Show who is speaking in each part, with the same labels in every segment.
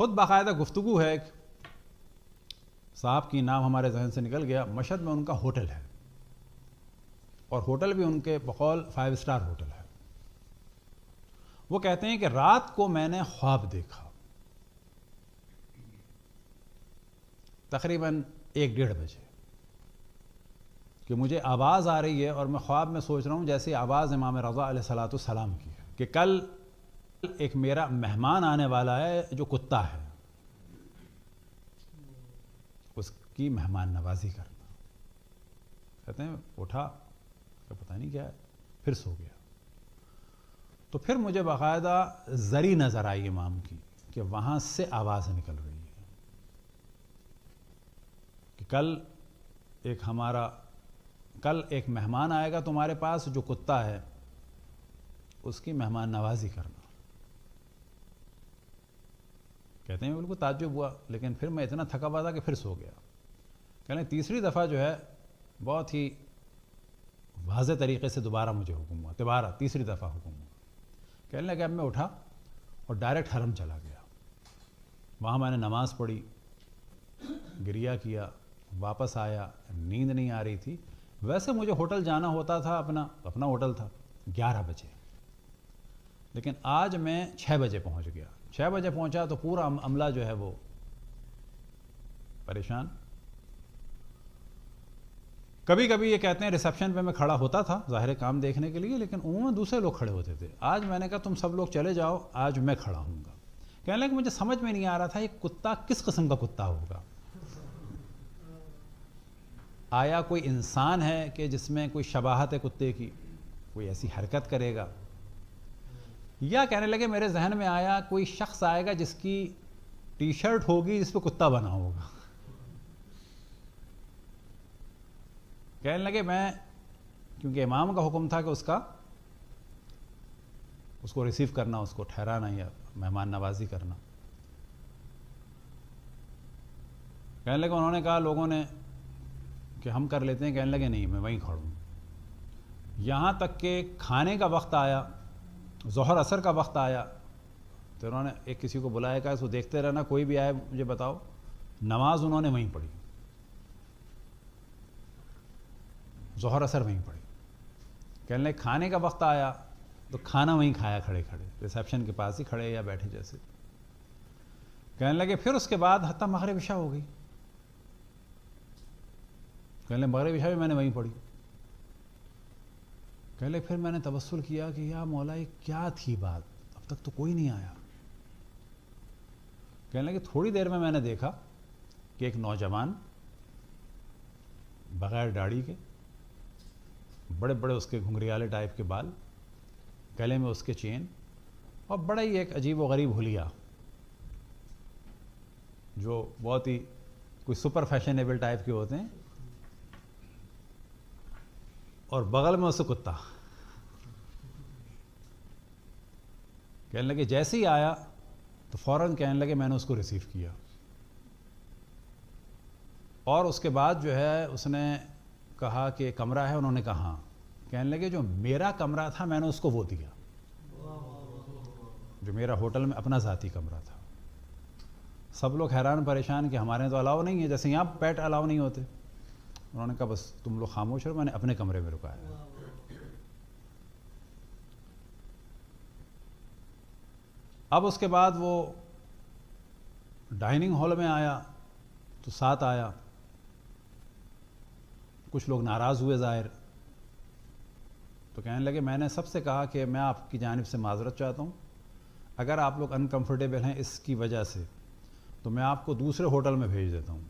Speaker 1: خود باقاعدہ گفتگو ہے. ایک صاحب کی نام ہمارے ذہن سے نکل گیا, مشہد میں ان کا ہوٹل ہے, اور ہوٹل بھی ان کے بقول 5 اسٹار ہوٹل ہے. وہ کہتے ہیں کہ رات کو میں نے خواب دیکھا تقریباً 1-1:30 بجے کہ مجھے آواز آ رہی ہے, اور میں خواب میں سوچ رہا ہوں جیسے آواز امام رضا علیہ الصلوۃ والسلام کی ہے کہ کل ایک میرا مہمان آنے والا ہے جو کتا ہے, اس کی مہمان نوازی کرنا. کہتے ہیں اٹھا کہ پتہ نہیں کیا ہے, پھر سو گیا. تو پھر مجھے باقاعدہ زری نظر آئی امام کی کہ وہاں سے آواز نکل رہی ہے کہ کل ایک مہمان آئے گا تمہارے پاس جو کتا ہے, اس کی مہمان نوازی کرنا. کہتے ہیں بالکل تعجب ہوا, لیکن پھر میں اتنا تھکا ہوا تھا کہ پھر سو گیا. کہتے ہیں تیسری دفعہ جو ہے بہت ہی واضح طریقے سے دوبارہ مجھے حکم ہوا, تیسری دفعہ حکم ہوا. کہنے لگا اب میں اٹھا اور ڈائریکٹ حرم چلا گیا. وہاں میں نے نماز پڑھی, گریہ کیا, واپس آیا. نیند نہیں آ رہی تھی. ویسے مجھے ہوٹل جانا ہوتا تھا, اپنا ہوٹل تھا 11 بجے, لیکن آج میں 6 بجے پہنچ گیا. 6 بجے پہنچا تو پورا عملہ جو ہے وہ پریشان. کبھی کبھی یہ کہتے ہیں ریسیپشن پہ میں کھڑا ہوتا تھا ظاہر کام دیکھنے کے لیے, لیکن عموماً دوسرے لوگ کھڑے ہوتے تھے. آج میں نے کہا تم سب لوگ چلے جاؤ, آج میں کھڑا ہوں گا. کہنے لگے مجھے سمجھ میں نہیں آ رہا تھا یہ کتا کس قسم کا کتا ہوگا. آیا کوئی انسان ہے کہ جس میں کوئی شباہت ہے کتے کی, کوئی ایسی حرکت کرے گا, یا کہنے لگے میرے ذہن میں آیا کوئی شخص آئے گا جس کی ٹی شرٹ ہوگی جس پہ کتا بنا ہوگا. کہنے لگے میں, کیونکہ امام کا حکم تھا کہ اس کو ریسیو کرنا, اس کو ٹھہرانا یا مہمان نوازی کرنا. کہنے لگے انہوں نے کہا لوگوں نے کہ ہم کر لیتے ہیں. کہنے لگے نہیں, میں وہیں کھڑوں. یہاں تک کہ کھانے کا وقت آیا, ظہر عصر کا وقت آیا, تو انہوں نے ایک کسی کو بلایا, کہا اس کو دیکھتے رہنا, کوئی بھی آئے مجھے بتاؤ. نماز انہوں نے وہیں پڑھی, ظہر عصر وہیں پڑھی. کہنے لگے کھانے کا وقت آیا تو کھانا وہیں کھایا کھڑے کھڑے, ریسیپشن کے پاس ہی کھڑے یا بیٹھے جیسے. کہنے لگے پھر اس کے بعد حتیٰ مغرب عشاء ہو گئی. کہنے لگے مغرب عشاء بھی میں نے وہیں پڑھی. کہنے لگے پھر میں نے توسل کیا کہ یا مولا یہ کیا تھی بات, اب تک تو کوئی نہیں آیا. کہنے لگے تھوڑی دیر میں نے دیکھا کہ ایک نوجوان بغیر داڑھی کے, بڑے بڑے اس کے گھنگریالے ٹائپ کے بال, گلے میں اس کے چین, اور بڑا ہی ایک عجیب و غریب حلیہ جو بہت ہی کوئی سپر فیشنیبل ٹائپ کے ہوتے ہیں, اور بغل میں اسے کتا. کہنے لگے جیسے ہی آیا تو فوراً کہنے لگے میں نے اس کو ریسیو کیا, اور اس کے بعد جو ہے اس نے کہا کہ کمرہ ہے, انہوں نے کہا ہاں. کہنے لگے جو میرا کمرہ تھا میں نے اس کو وہ دیا, جو میرا ہوٹل میں اپنا ذاتی کمرہ تھا. سب لوگ حیران پریشان کہ ہمارے تو الاؤ نہیں ہے, جیسے یہاں پیٹ الاؤ نہیں ہوتے. انہوں نے کہا بس تم لوگ خاموش رہو, میں نے اپنے کمرے میں رکایا. اب اس کے بعد وہ ڈائننگ ہال میں آیا تو ساتھ آیا. کچھ لوگ ناراض ہوئے ظاہر, تو کہنے لگے میں نے سب سے کہا کہ میں آپ کی جانب سے معذرت چاہتا ہوں, اگر آپ لوگ انکمفرٹیبل ہیں اس کی وجہ سے تو میں آپ کو دوسرے ہوٹل میں بھیج دیتا ہوں,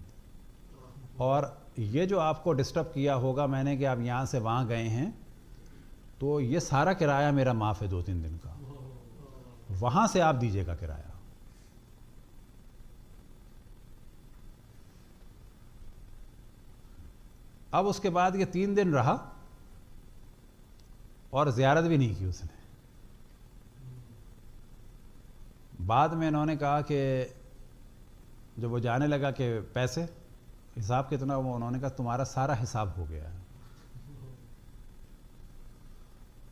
Speaker 1: اور یہ جو آپ کو ڈسٹرب کیا ہوگا میں نے کہ آپ یہاں سے وہاں گئے ہیں, تو یہ سارا کرایہ میرا معاف ہے 2-3 دن کا, وہاں سے آپ دیجیے گا کرایہ. اب اس کے بعد یہ 3 دن رہا اور زیارت بھی نہیں کی اس نے. بعد میں انہوں نے کہا کہ جب وہ جانے لگا کہ پیسے حساب کتنا ہوا, انہوں نے کہا تمہارا سارا حساب ہو گیا ہے.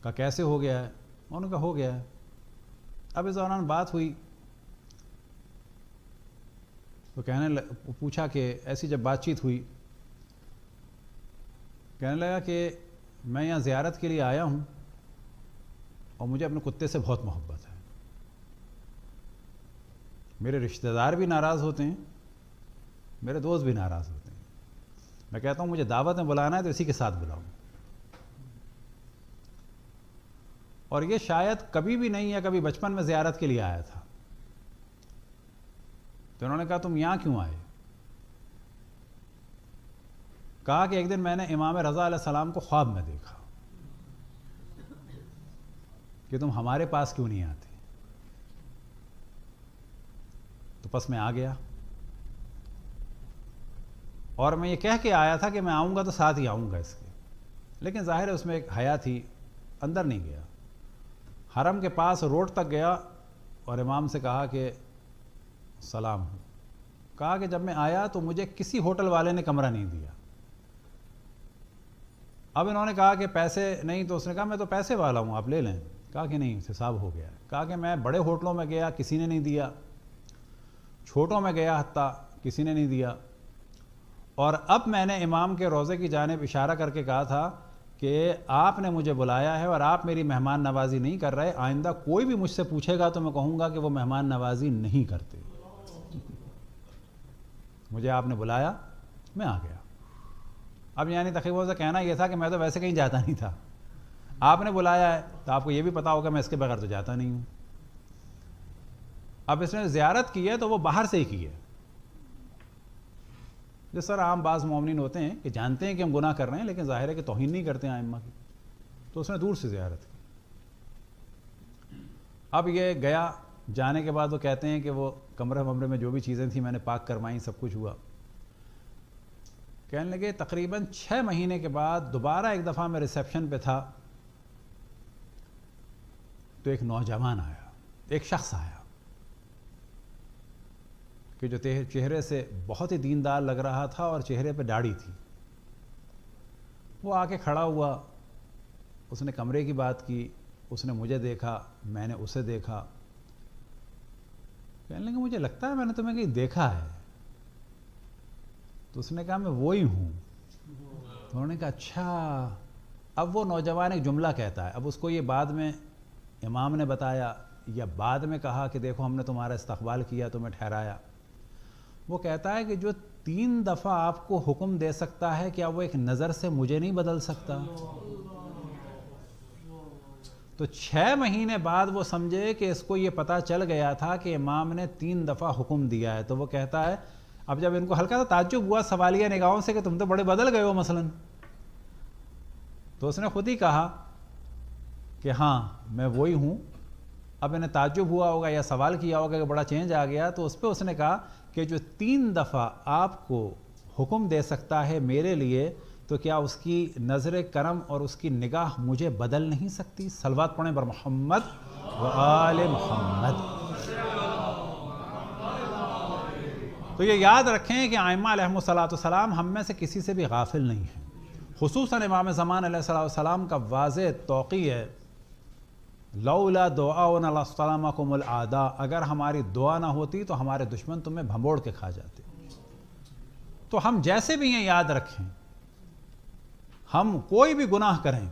Speaker 1: کہا کیسے ہو گیا ہے؟ انہوں نے کہا ہو گیا ہے. اب اس دوران بات ہوئی تو پوچھا کہ ایسی جب بات چیت ہوئی، کہنے لگا کہ میں یہاں زیارت کے لیے آیا ہوں اور مجھے اپنے کتے سے بہت محبت ہے، میرے رشتہ دار بھی ناراض ہوتے ہیں، میرے دوست بھی ناراض ہوتے ہیں، میں کہتا ہوں مجھے دعوت میں بلانا ہے تو اسی کے ساتھ بلاؤں، اور یہ شاید کبھی بھی نہیں ہے، کبھی بچپن میں زیارت کے لیے آیا تھا۔ تو انہوں نے کہا تم یہاں کیوں آئے؟ کہا کہ ایک دن میں نے امام رضا علیہ السلام کو خواب میں دیکھا کہ تم ہمارے پاس کیوں نہیں آتے، تو پس میں آ گیا، اور میں یہ کہہ کے آیا تھا کہ میں آؤں گا تو ساتھ ہی آؤں گا اس کے، لیکن ظاہر ہے اس میں ایک حیا تھی، اندر نہیں گیا۔ حرم کے پاس روڈ تک گیا اور امام سے کہا کہ سلام ہو۔ کہا کہ جب میں آیا تو مجھے کسی ہوٹل والے نے کمرہ نہیں دیا۔ اب انہوں نے کہا کہ پیسے نہیں، تو اس نے کہا میں تو پیسے والا ہوں، آپ لے لیں۔ کہا کہ نہیں، حساب ہو گیا ہے۔ کہا کہ میں بڑے ہوٹلوں میں گیا، کسی نے نہیں دیا، چھوٹوں میں گیا حتیٰ کسی نے نہیں دیا، اور اب میں نے امام کے روضے کی جانب اشارہ کر کے کہا تھا کہ آپ نے مجھے بلایا ہے اور آپ میری مہمان نوازی نہیں کر رہے، آئندہ کوئی بھی مجھ سے پوچھے گا تو میں کہوں گا کہ وہ مہمان نوازی نہیں کرتے، مجھے آپ نے بلایا، میں آ گیا۔ اب یعنی تقریباً سے کہنا یہ تھا کہ میں تو ویسے کہیں جاتا نہیں تھا، آپ نے بلایا ہے تو آپ کو یہ بھی پتا ہوگا میں اس کے بغیر تو جاتا نہیں ہوں۔ اب اس نے زیارت کی ہے تو وہ باہر سے ہی کی ہے، جس طرح عام بعض مومنین ہوتے ہیں کہ جانتے ہیں کہ ہم گناہ کر رہے ہیں لیکن ظاہر ہے کہ توہین نہیں کرتے ہیں ائمہ کی، تو اس نے دور سے زیارت کی۔ اب یہ گیا، جانے کے بعد وہ کہتے ہیں کہ وہ کمرے میں جو بھی چیزیں تھیں میں نے پاک کروائی، سب کچھ ہوا۔ کہنے لگے تقریباً 6 مہینے کے بعد دوبارہ ایک دفعہ میں ریسیپشن پہ تھا تو ایک نوجوان آیا، ایک شخص آیا کہ جو چہرے سے بہت ہی دیندار لگ رہا تھا اور چہرے پہ داڑھی تھی۔ وہ آ کے کھڑا ہوا، اس نے کمرے کی بات کی، اس نے مجھے دیکھا، میں نے اسے دیکھا۔ کہنے لگا مجھے لگتا ہے میں نے تمہیں کہیں دیکھا ہے، تو اس نے کہا میں وہی ہوں۔ تو انہوں نے کہا اچھا۔ اب وہ نوجوان ایک جملہ کہتا ہے، اب اس کو یہ بعد میں امام نے بتایا یا بعد میں کہا کہ دیکھو ہم نے تمہارا استقبال کیا، تمہیں ٹھہرایا۔ وہ کہتا ہے کہ جو 3 دفعہ آپ کو حکم دے سکتا ہے، کیا وہ ایک نظر سے مجھے نہیں بدل سکتا؟ تو 6 مہینے بعد وہ سمجھے کہ اس کو یہ پتہ چل گیا تھا کہ امام نے 3 دفعہ حکم دیا ہے، تو وہ کہتا ہے اب جب ان کو ہلکا سا تعجب ہوا سوالیہ نگاہوں سے کہ تم تو بڑے بدل گئے ہو مثلا، تو اس نے خود ہی کہا کہ ہاں میں وہی ہوں۔ اب انہیں تعجب ہوا ہوگا یا سوال کیا ہوگا کہ بڑا چینج آ گیا، تو اس پہ اس نے کہا کہ جو 3 دفعہ آپ کو حکم دے سکتا ہے میرے لیے، تو کیا اس کی نظر کرم اور اس کی نگاہ مجھے بدل نہیں سکتی؟ صلوات پڑھیں بر محمد و آل محمد۔ تو یہ یاد رکھیں کہ ائمہ علیہم السلام ہم میں سے کسی سے بھی غافل نہیں ہیں، خصوصاً امام زمان علیہ السلام کا واضح توقیع ہے لولا دعاؤنا لاستلمکم الاعداء، اگر ہماری دعا نہ ہوتی تو ہمارے دشمن تمہیں بھنبوڑ کے کھا جاتے۔ تو ہم جیسے بھی ہیں یاد رکھیں، ہم کوئی بھی گناہ کریں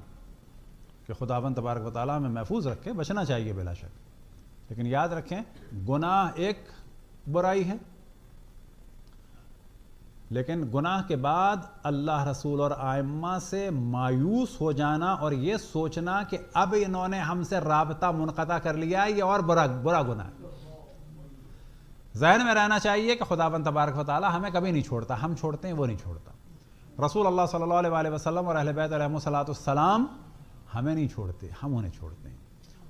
Speaker 1: کہ خداوند تبارک و تعالیٰ ہمیں محفوظ رکھے، بچنا چاہیے بلا شک، لیکن یاد رکھیں گناہ ایک برائی ہے، لیکن گناہ کے بعد اللہ رسول اور ائمہ سے مایوس ہو جانا اور یہ سوچنا کہ اب انہوں نے ہم سے رابطہ منقطع کر لیا ہے، یہ اور برا گناہ ہے۔ ذہن میں رہنا چاہیے کہ خداوند تبارک و تعالی ہمیں کبھی نہیں چھوڑتا، ہم چھوڑتے ہیں وہ نہیں چھوڑتا۔ رسول اللہ صلی اللہ علیہ وسلم اور اہل بیت علیہم السلام ہمیں نہیں چھوڑتے، ہم انہیں چھوڑتے ہیں۔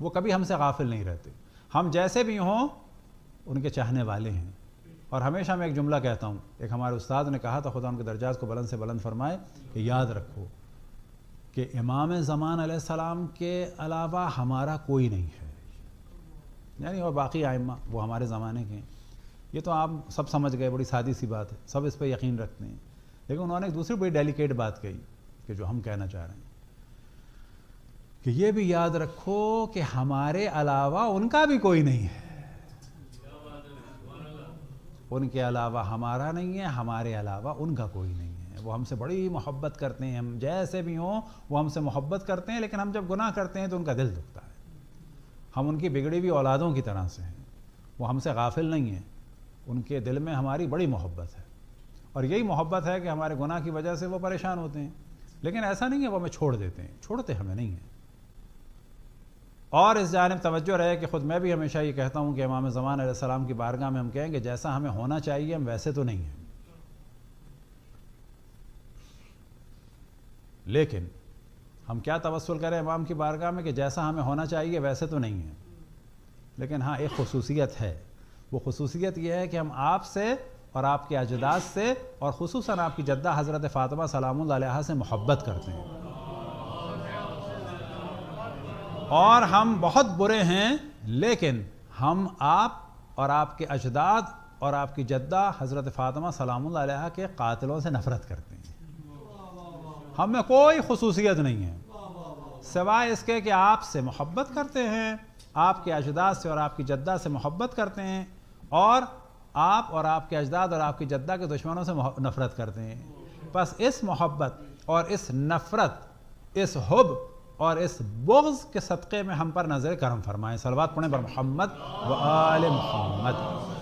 Speaker 1: وہ کبھی ہم سے غافل نہیں رہتے، ہم جیسے بھی ہوں ان کے چاہنے والے ہیں۔ اور ہمیشہ میں ایک جملہ کہتا ہوں، ایک ہمارے استاد نے کہا تھا، خدا ان کے درجات کو بلند سے بلند فرمائے، کہ یاد رکھو کہ امام زمان علیہ السلام کے علاوہ ہمارا کوئی نہیں ہے، یعنی اور باقی ائمہ وہ ہمارے زمانے کے ہیں۔ یہ تو آپ سب سمجھ گئے، بڑی سادی سی بات ہے، سب اس پہ یقین رکھتے ہیں، لیکن انہوں نے ایک دوسری بڑی ڈیلیکیٹ بات کہی کہ جو ہم کہنا چاہ رہے ہیں کہ یہ بھی یاد رکھو کہ ہمارے علاوہ ان کا بھی کوئی نہیں ہے۔ ان کے علاوہ ہمارا نہیں ہے، ہمارے علاوہ ان کا کوئی نہیں ہے۔ وہ ہم سے بڑی محبت کرتے ہیں، ہم جیسے بھی ہوں وہ ہم سے محبت کرتے ہیں، لیکن ہم جب گناہ کرتے ہیں تو ان کا دل دکھتا ہے۔ ہم ان کی بگڑی ہوئی اولادوں کی طرح سے ہیں، وہ ہم سے غافل نہیں ہیں، ان کے دل میں ہماری بڑی محبت ہے، اور یہی محبت ہے کہ ہمارے گناہ کی وجہ سے وہ پریشان ہوتے ہیں، لیکن ایسا نہیں ہے وہ ہمیں چھوڑ دیتے ہیں، چھوڑتے ہمیں نہیں ہیں۔ اور اس جانب توجہ رہے کہ خود میں بھی ہمیشہ یہ کہتا ہوں کہ امام زمان علیہ السلام کی بارگاہ میں ہم کہیں کہ جیسا ہمیں ہونا چاہیے ہم ویسے تو نہیں ہیں، لیکن ہم کیا توسل کریں امام کی بارگاہ میں کہ جیسا ہمیں ہونا چاہیے ویسے تو نہیں ہیں، لیکن ہاں ایک خصوصیت ہے، وہ خصوصیت یہ ہے کہ ہم آپ سے اور آپ کے اجداد سے اور خصوصاً آپ کی جدہ حضرت فاطمہ سلام اللہ علیہا سے محبت کرتے ہیں، اور ہم بہت برے ہیں لیکن ہم آپ اور آپ کے اجداد اور آپ کی جدہ حضرت فاطمہ سلام اللہ علیہا کے قاتلوں سے نفرت کرتے ہیں۔ ہم میں کوئی خصوصیت نہیں ہے سوائے اس کے کہ آپ سے محبت کرتے ہیں، آپ کے اجداد سے اور آپ کی جدہ سے محبت کرتے ہیں، اور آپ اور آپ کے اجداد اور آپ کی جدہ کے دشمنوں سے نفرت کرتے ہیں۔ بس اس محبت اور اس نفرت، اس حب اور اس بغض کے صدقے میں ہم پر نظر کرم فرمائیں۔ صلوات پڑھیں بر محمد و آل محمد۔